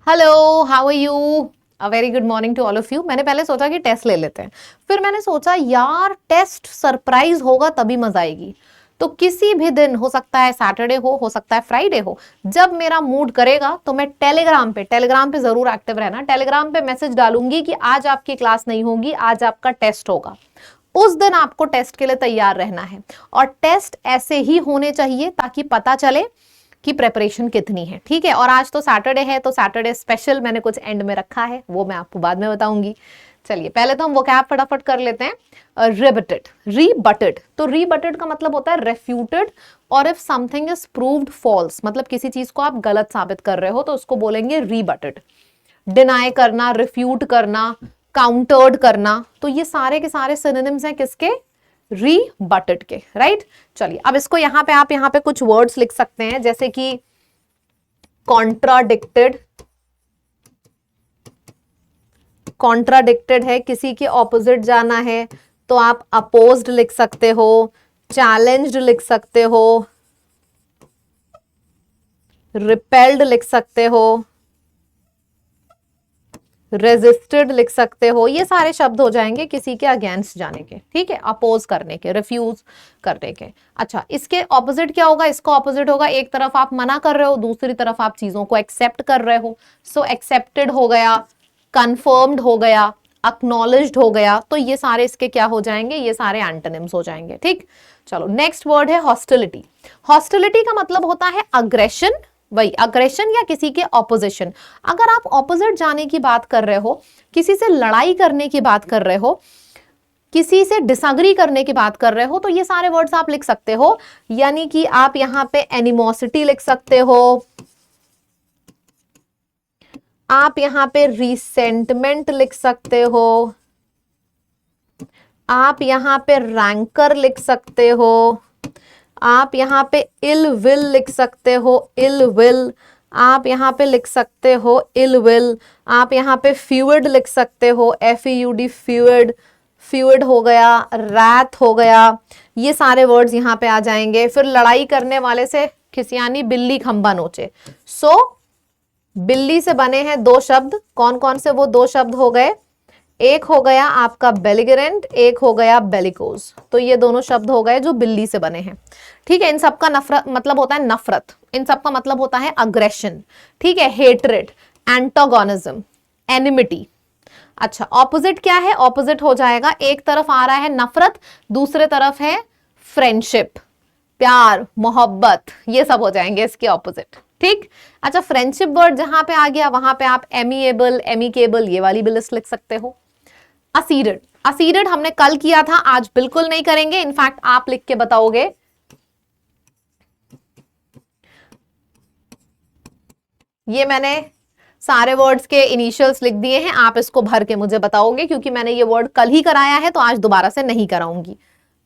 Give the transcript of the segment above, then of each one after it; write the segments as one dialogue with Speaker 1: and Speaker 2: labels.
Speaker 1: Hello, how are you? A very good morning to all of you. मैंने पहले सोचा कि टेस्ट ले लेते हैं, फिर मैंने सोचा यार टेस्ट सरप्राइज होगा तभी मजा आएगी। तो किसी भी दिन, हो सकता है सैटरडे हो सकता है फ्राइडे हो, जब मेरा मूड करेगा तो मैं टेलीग्राम पे जरूर एक्टिव रहना। टेलीग्राम पे मैसेज डालूंगी कि आज आपकी क्लास नहीं होगी, आज आपका टेस्ट होगा। उस दिन आपको टेस्ट के लिए तैयार रहना है और टेस्ट ऐसे ही होने चाहिए ताकि पता चले कि प्रेपरेशन कितनी है। ठीक है, और आज तो सैटरडे है तो सैटरडे स्पेशल मैंने कुछ एंड में रखा है, वो मैं आपको बाद में बताऊंगी। चलिए पहले तो हम वोकैब फटाफट कर लेते हैं। रिबटेड, रीबटेड, तो रीबटेड का मतलब होता है रेफ्यूटेड, और if something is proved false, मतलब किसी चीज को आप गलत साबित कर रहे हो तो उसको बोलेंगे रीबटेड। डिनाई करना, रिफ्यूट करना, काउंटर्ड करना, तो ये सारे के सारे सिनोनिम्स हैं किसके? रीबटेड के, राइट। चलिए अब इसको यहां पे आप यहां पे कुछ वर्ड्स लिख सकते हैं, जैसे कि कॉन्ट्राडिक्टेड। कॉन्ट्राडिक्टेड है, किसी के ऑपोजिट जाना है तो आप अपोज्ड लिख सकते हो, चैलेंज्ड लिख सकते हो, रिपेल्ड लिख सकते हो, रेजिस्टेड लिख सकते हो। ये सारे शब्द हो जाएंगे किसी के अगेंस्ट जाने के, ठीक है, अपोज करने के, रिफ्यूज करने के। अच्छा, इसके ऑपोजिट क्या होगा? इसका ऑपोजिट होगा, एक तरफ आप मना कर रहे हो, दूसरी तरफ आप चीजों को एक्सेप्ट कर रहे हो। सो एक्सेप्टेड हो गया, कंफर्म्ड हो गया, एक्नॉलेज्ड हो गया। तो ये सारे इसके क्या हो जाएंगे? ये सारे एंटोनिम्स हो जाएंगे। ठीक, चलो नेक्स्ट वर्ड है हॉस्टिलिटी। हॉस्टिलिटी का मतलब होता है अग्रेशन, वही अग्रेशन या किसी के ऑपोजिशन। अगर आप ऑपोजिट जाने की बात कर रहे हो, किसी से लड़ाई करने की बात कर रहे हो, किसी से डिसएग्री करने की बात कर रहे हो, तो ये सारे वर्ड्स आप लिख सकते हो। यानी कि आप यहां पे एनिमोसिटी लिख सकते हो, आप यहां पे रिसेंटमेंट लिख सकते हो, आप यहां पे रैंकर लिख सकते हो, आप यहां पे इल विल लिख सकते हो, इल विल, आप यहां पे लिख सकते हो इल विल, आप यहां पे फ्यूड लिख सकते हो, FEUD, फ्यूड, फ्यूड हो गया, रैथ हो गया। ये सारे वर्ड्स यहां पे आ जाएंगे। फिर लड़ाई करने वाले से खिसियानी, बिल्ली खंबा नोचे। सो बिल्ली से बने हैं दो शब्द, कौन कौन से? वो दो शब्द हो गए, एक हो गया आपका बेलिगरेंट, एक हो गया बेलिकोज। तो ये दोनों शब्द हो गए जो बिल्ली से बने हैं। ठीक है, इन सबका नफरत मतलब होता है नफरत, इन सबका मतलब होता है अग्रेशन। ठीक है, हेट्रेड, एंटागोनिज्म, एनिमिटी। अच्छा, ऑपोजिट क्या है? ऑपोजिट हो जाएगा, एक तरफ आ रहा है नफरत, दूसरे तरफ है फ्रेंडशिप, प्यार, मोहब्बत, ये सब हो जाएंगे इसके ऑपोजिट। ठीक, अच्छा, फ्रेंडशिप वर्ड जहां पे आ गया वहां पे आप एमिएबल, एमिकेबल, ये वाली भी लिस्ट लिख सकते हो। असीडेड, असीडेड हमने कल किया था, आज बिल्कुल नहीं करेंगे, इनफैक्ट आप लिख के बताओगे। ये मैंने सारे वर्ड्स के इनिशियल्स लिख दिए हैं, आप इसको भर के मुझे बताओगे, क्योंकि मैंने ये वर्ड कल ही कराया है तो आज दोबारा से नहीं कराऊंगी।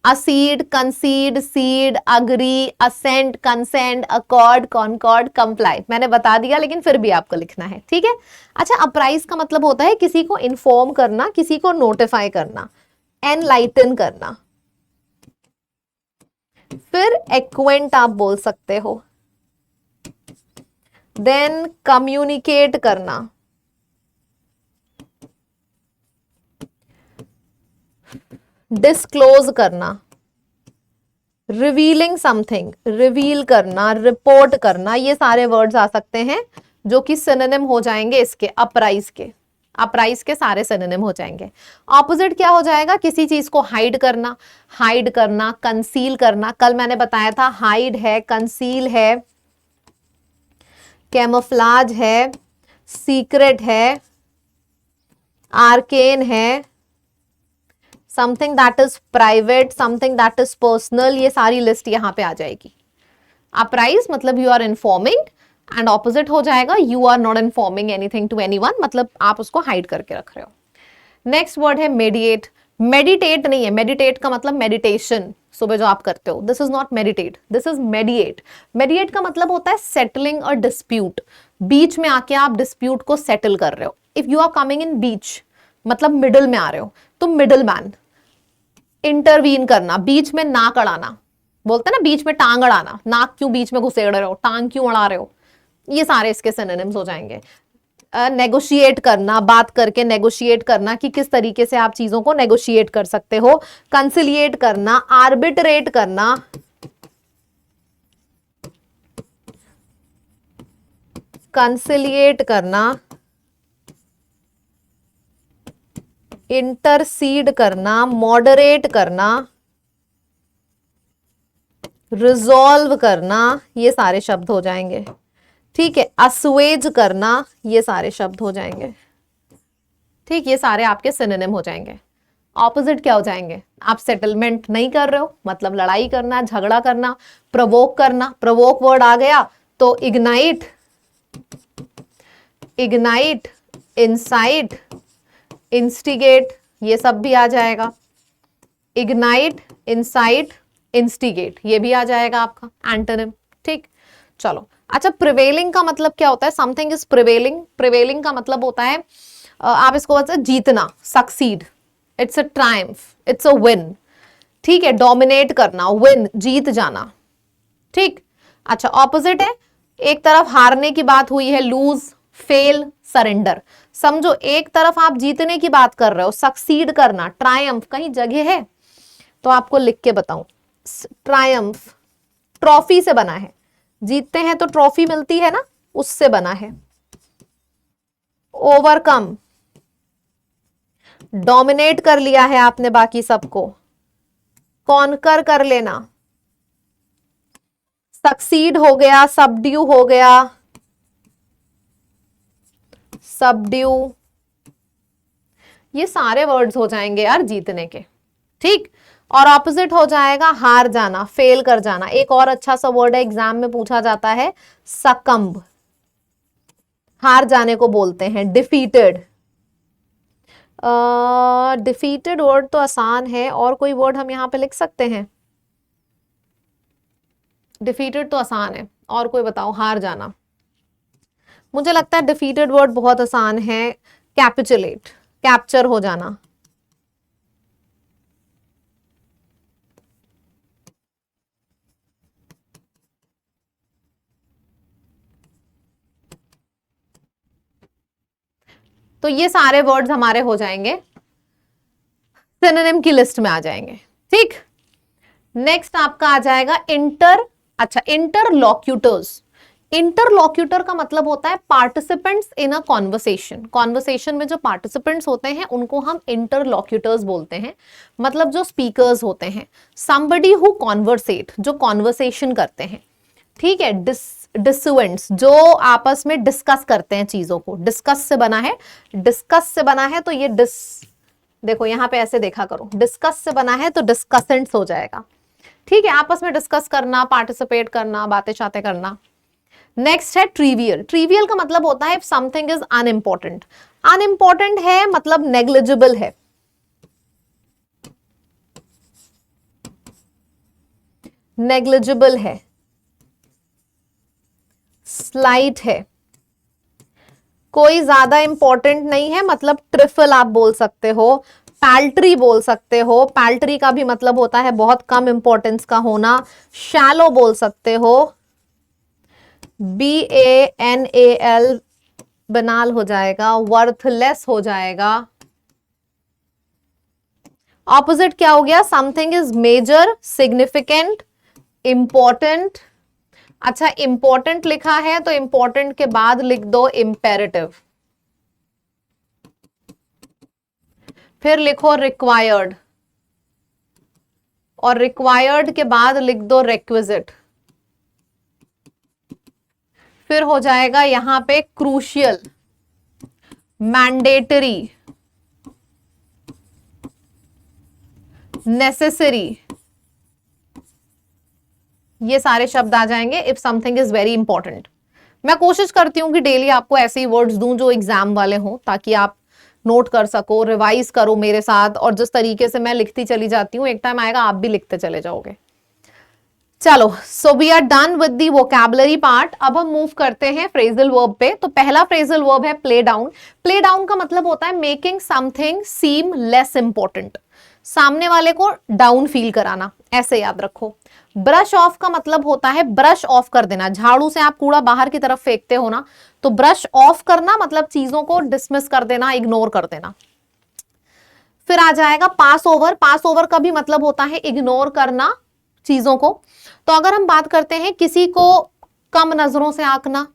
Speaker 1: Accede, concede, cede, agree, assent, consent, accord, concord, comply, मैंने बता दिया लेकिन फिर भी आपको लिखना है। ठीक है, अच्छा, अप्राइज का मतलब होता है किसी को इन्फॉर्म करना, किसी को नोटिफाई करना, एनलाइटन करना। फिर एक्वेंट आप बोल सकते हो, देन कम्युनिकेट करना, डिस्क्लोज करना, रिवीलिंग समथिंग, रिवील करना, रिपोर्ट करना, ये सारे वर्ड्स आ सकते हैं जो कि सिनोनिम हो जाएंगे इसके, अपराइज के। अपराइज के सारे सिनोनिम हो जाएंगे। ऑपोजिट क्या हो जाएगा? किसी चीज को हाइड करना, हाइड करना, कंसील करना। कल मैंने बताया था हाइड है, कंसील है, कैमोफ्लाज है, सीक्रेट है, आर्केन है, something that is private, something that is personal, ये सारी लिस्ट यहां पे आ जाएगी। अपराइज मतलब you are informing, and opposite हो जाएगा you are not informing anything to anyone, मतलब आप उसको हाइड करके रख रहे हो। नेक्स्ट वर्ड है मेडिएट। मेडिटेट नहीं है, मेडिटेट का मतलब मेडिटेशन, सुबह जो आप करते हो, this is not meditate, this is mediate. Mediate का मतलब होता है सेटलिंग और डिस्प्यूट, बीच में आके आप डिस्प्यूट को सेटल कर रहे हो। If you are coming in बीच, मतलब मिडिल में आ रहे हो, तो मिडिल मैन। इंटरवीन करना, बीच में नाक अड़ाना, बोलते हैं ना बीच में टांग अड़ाना, नाक क्यों बीच में घुसेड़ रहे हो, टांग क्यों अड़ा रहे हो, ये सारे इसके सिनोनिम्स हो जाएंगे। नेगोशिएट करना, बात करके नेगोशिएट करना कि किस तरीके से आप चीजों को नेगोशिएट कर सकते हो। कंसिलिएट करना, आर्बिट्रेट करना, कंसिलिएट करना, इंटरसीड करना, मॉडरेट करना, रिजॉल्व करना, ये सारे शब्द हो जाएंगे। ठीक है, असवेज करना, ये सारे शब्द हो जाएंगे। ठीक, ये सारे आपके सिनोनिम हो जाएंगे। ऑपोजिट क्या हो जाएंगे? आप सेटलमेंट नहीं कर रहे हो, मतलब लड़ाई करना, झगड़ा करना, प्रवोक करना, प्रवोक वर्ड आ गया तो इग्नाइट, इग्नाइट, इंसाइट, इंस्टिगेट, ये सब भी आ जाएगा। इग्नाइट, इंसाइट, इंस्टिगेट, ये भी आ जाएगा आपका एंटोनिम। ठीक, चलो। अच्छा, प्रिवेलिंग का मतलब क्या होता है? Something is prevailing. प्रिवेलिंग का मतलब होता है आप इसको बोलते हैं जीतना, succeed, it's a Triumph, it's a win. ठीक है, डोमिनेट करना, विन, जीत जाना। ठीक, अच्छा, ऑपोजिट है, एक तरफ हारने की बात हुई है, लूज, फेल, सरेंडर। समझो, एक तरफ आप जीतने की बात कर रहे हो, सक्सीड करना, ट्रायम्फ, कहीं जगह है तो आपको लिख के बताऊं। ट्रायम्फ ट्रॉफी से बना है, जीतते हैं तो ट्रॉफी मिलती है ना, उससे बना है। ओवरकम, डोमिनेट कर लिया है आपने बाकी सबको, कॉन्कर कर लेना, सक्सीड हो गया, सबड्यू हो गया, सबड्यू, ये सारे वर्ड्स हो जाएंगे यार जीतने के। ठीक, और ऑपोजिट हो जाएगा हार जाना, फेल कर जाना। एक और अच्छा सा वर्ड है, एग्जाम में पूछा जाता है, सकम्ब, हार जाने को बोलते हैं, डिफीटेड। डिफीटेड वर्ड तो आसान है, और कोई वर्ड हम यहां पे लिख सकते हैं? डिफीटेड तो आसान है, और कोई बताओ, हार जाना। मुझे लगता है डिफीटेड वर्ड बहुत आसान है, कैपिचुलेट, कैप्चर हो जाना। तो ये सारे वर्ड्स हमारे हो जाएंगे, सिनोनिम की लिस्ट में आ जाएंगे। ठीक, नेक्स्ट आपका आ जाएगा इंटर। अच्छा, इंटरलॉक्यूटर्स। इंटरलॉक्यूटर का मतलब होता है participants in a conversation. Conversation में जो पार्टिसिपेंट्स होते हैं उनको हम इंटरलॉक्यूटर्स बोलते हैं, मतलब जो स्पीकर्स होते हैं, somebody हु कॉन्वर्सेट, जो कॉन्वर्सेशन करते हैं। ठीक है, डिसुएंट्स, जो आपस में डिस्कस करते हैं चीजों को, डिस्कस से बना है, डिस्कस से बना है तो ये देखो यहां पे ऐसे देखा करो, डिस्कस से बना है तो डिस्कसेंट्स हो जाएगा। ठीक है, आपस में डिस्कस करना, पार्टिसिपेट करना, बातें शातें करना। नेक्स्ट है ट्रिवियल। ट्रिवियल का मतलब होता है if something is unimportant. Unimportant है मतलब नेग्लिजिबल है, नेग्लिजिबल है, स्लाइट है, कोई ज्यादा इंपॉर्टेंट नहीं है, मतलब ट्रिफल आप बोल सकते हो, पैल्ट्री बोल सकते हो, पैल्ट्री का भी मतलब होता है बहुत कम इंपॉर्टेंस का होना। शैलो बोल सकते हो, BANAL, बनाल हो जाएगा, वर्थलेस हो जाएगा। ऑपोजिट क्या हो गया? Something is major, significant, important. अच्छा, इंपॉर्टेंट लिखा है तो इंपॉर्टेंट के बाद लिख दो इंपेरेटिव, फिर लिखो रिक्वायर्ड, और रिक्वायर्ड के बाद लिख दो रिक्विजिट, फिर हो जाएगा यहां पे क्रूशियल, मैंडेटरी, नेसेसरी, ये सारे शब्द आ जाएंगे if something is very important. मैं कोशिश करती हूं कि डेली आपको ऐसे ही वर्ड्स दूं जो एग्जाम वाले हों, ताकि आप नोट कर सको, रिवाइज करो मेरे साथ, और जिस तरीके से मैं लिखती चली जाती हूँ एक टाइम आएगा आप भी लिखते चले जाओगे। चलो, so we are done with the vocabulary part. अब हम मूव करते हैं फ्रेजल वर्ब पे। तो पहला फ्रेजल वर्ब है प्ले डाउन। प्ले डाउन का मतलब होता है मेकिंग समथिंग सीम लेस इंपॉर्टेंट। सामने वाले को डाउन फील कराना, ऐसे याद रखो। ब्रश ऑफ का मतलब होता है ब्रश ऑफ कर देना। झाड़ू से आप कूड़ा बाहर की तरफ फेंकते हो ना, तो ब्रश ऑफ करना मतलब चीजों को डिसमिस कर देना, इग्नोर कर देना। फिर आ जाएगा पास ओवर। पास ओवर का भी मतलब होता है इग्नोर करना चीजों को। तो अगर हम बात करते हैं किसी को कम नजरों से आंकना,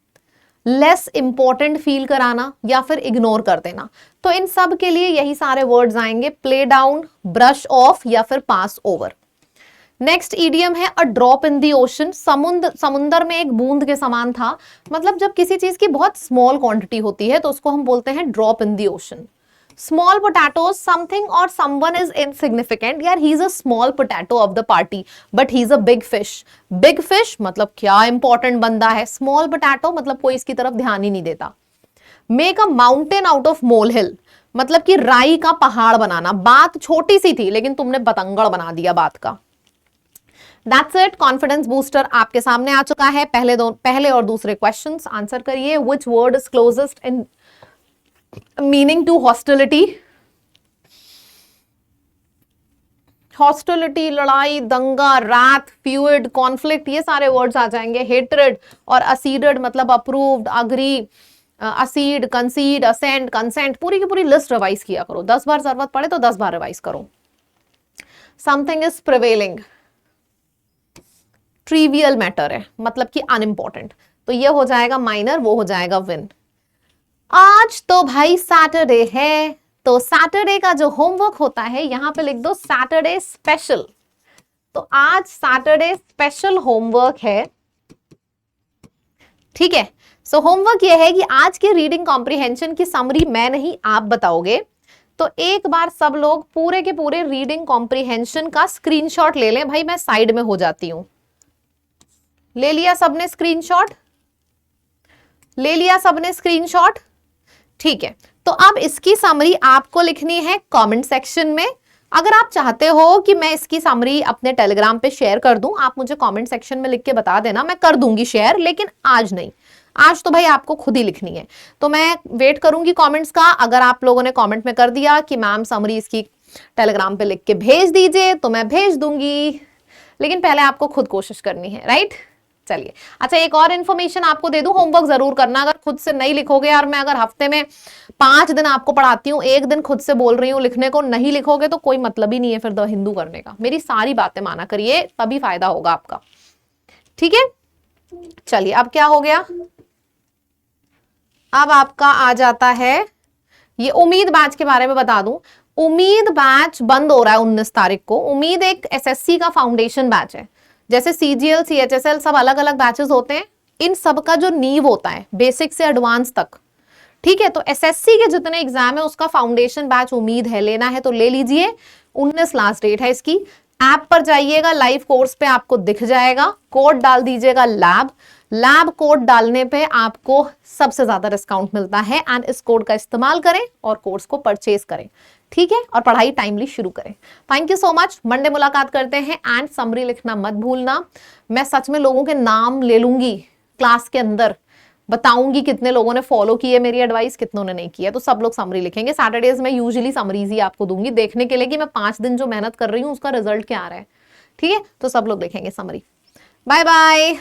Speaker 1: लेस इंपॉर्टेंट फील कराना या फिर इग्नोर कर देना, तो इन सब के लिए यही सारे वर्ड्स आएंगे, प्ले डाउन, ब्रश ऑफ या फिर पास ओवर। नेक्स्ट ईडियम है a drop in the ocean. समुंदर में एक बूंद के समान था, मतलब जब किसी चीज की बहुत स्मॉल क्वांटिटी होती है तो उसको हम बोलते हैं drop in the ocean. Small potatoes, something or someone is insignificant. यार he is a small potato of the party, but he is a big fish. Big fish मतलब क्या important बंदा है, small potato मतलब कोई इसकी तरफ ध्यान ही नहीं देता। Make a mountain out of molehill मतलब कि राई का पहाड़ बनाना। बात छोटी सी थी लेकिन तुमने बतंगड़ बना दिया बात का। That's it, कॉन्फिडेंस बूस्टर आपके सामने आ चुका है। पहले और दूसरे क्वेश्चंस आंसर करिए। Which word is closest in meaning to hostility? Hostility, लड़ाई, दंगा, रात, फ्यूड, कॉन्फ्लिक्ट, ये सारे वर्ड्स आ जाएंगे। हेट्रेड और असीडेड मतलब approved, agree, accede, concede, assent, consent. पूरी की पूरी लिस्ट रिवाइज किया करो, 10 बार जरूरत पड़े तो 10 बार रिवाइज करो। Something is prevailing, trivial matter है मतलब कि अनइम्पॉर्टेंट, तो ये हो जाएगा माइनर, वो हो जाएगा विन। आज तो भाई सैटरडे है, तो सैटरडे का जो होमवर्क होता है यहां पे लिख दो सैटरडे स्पेशल। तो आज सैटरडे स्पेशल होमवर्क है, ठीक है। सो होमवर्क ये है कि आज के रीडिंग कॉम्प्रिहेंशन की समरी मैं नहीं आप बताओगे। तो एक बार सब लोग पूरे के पूरे रीडिंग कॉम्प्रिहेंशन का स्क्रीनशॉट ले लें। भाई मैं साइड में हो जाती हूं। ले लिया सबने स्क्रीनशॉट? ले लिया सबने स्क्रीनशॉट? ठीक है, तो अब इसकी समरी आपको लिखनी है कमेंट सेक्शन में। अगर आप चाहते हो कि मैं इसकी समरी अपने टेलीग्राम पे शेयर कर दूं, आप मुझे कमेंट सेक्शन में लिख के बता देना, मैं कर दूंगी शेयर, लेकिन आज नहीं। आज तो भाई आपको खुद ही लिखनी है, तो मैं वेट करूंगी कमेंट्स का। अगर आप लोगों ने कमेंट में कर दिया कि मैम समरी इसकी टेलीग्राम पे लिख के भेज दीजिए, तो मैं भेज दूंगी, लेकिन पहले आपको खुद कोशिश करनी है, राइट? चलिए, अच्छा एक और इन्फॉर्मेशन आपको दे दूं, होमवर्क जरूर करना। अगर खुद से नहीं लिखोगे, यार मैं अगर हफ्ते में 5 दिन आपको पढ़ाती हूँ, एक दिन खुद से बोल रही हूँ लिखने को, नहीं लिखोगे तो कोई मतलब ही नहीं है फिर द हिंदू करने का। मेरी सारी बातें माना करिए, तभी फायदा होगा आपका, ठीक है। चलिए, अब क्या हो गया, अब आपका आ जाता है ये उम्मीद बैच के बारे में बता दूं। उम्मीद बैच बंद हो रहा है 19 तारीख को। उम्मीद एक एसएससी का फाउंडेशन बैच है, जैसे सीजीएल, सीएचएसएल सब अलग अलग बैचेस होते हैं। इन सब का जो नींव होता है बेसिक से एडवांस तक, ठीक है। तो एसएससी के जितने एग्जाम है उसका फाउंडेशन बैच उम्मीद है, लेना है तो ले लीजिए। 19 लास्ट डेट है इसकी। ऐप पर जाइएगा, लाइव कोर्स पे आपको दिख जाएगा, कोड डाल दीजिएगा लैब कोड डालने पे आपको सबसे ज्यादा डिस्काउंट मिलता है। एंड इस कोड का इस्तेमाल करें और कोर्स को परचेज करें, ठीक है, और पढ़ाई टाइमली शुरू करें। Thank you so much. Monday मुलाकात करते हैं। एंड समरी लिखना मत भूलना। मैं सच में लोगों के नाम ले लूंगी क्लास के अंदर, बताऊंगी कितने लोगों ने फॉलो किए मेरी एडवाइस, कितनों ने नहीं किया, तो सब लोग समरी लिखेंगे। सैटरडेज में यूजुअली समरीज ही आपको दूंगी देखने के लिए कि मैं 5 दिन जो मेहनत कर रही हूँ उसका रिजल्ट क्या आ रहा है, ठीक है। तो सब लोग लिखेंगे समरी। Bye bye.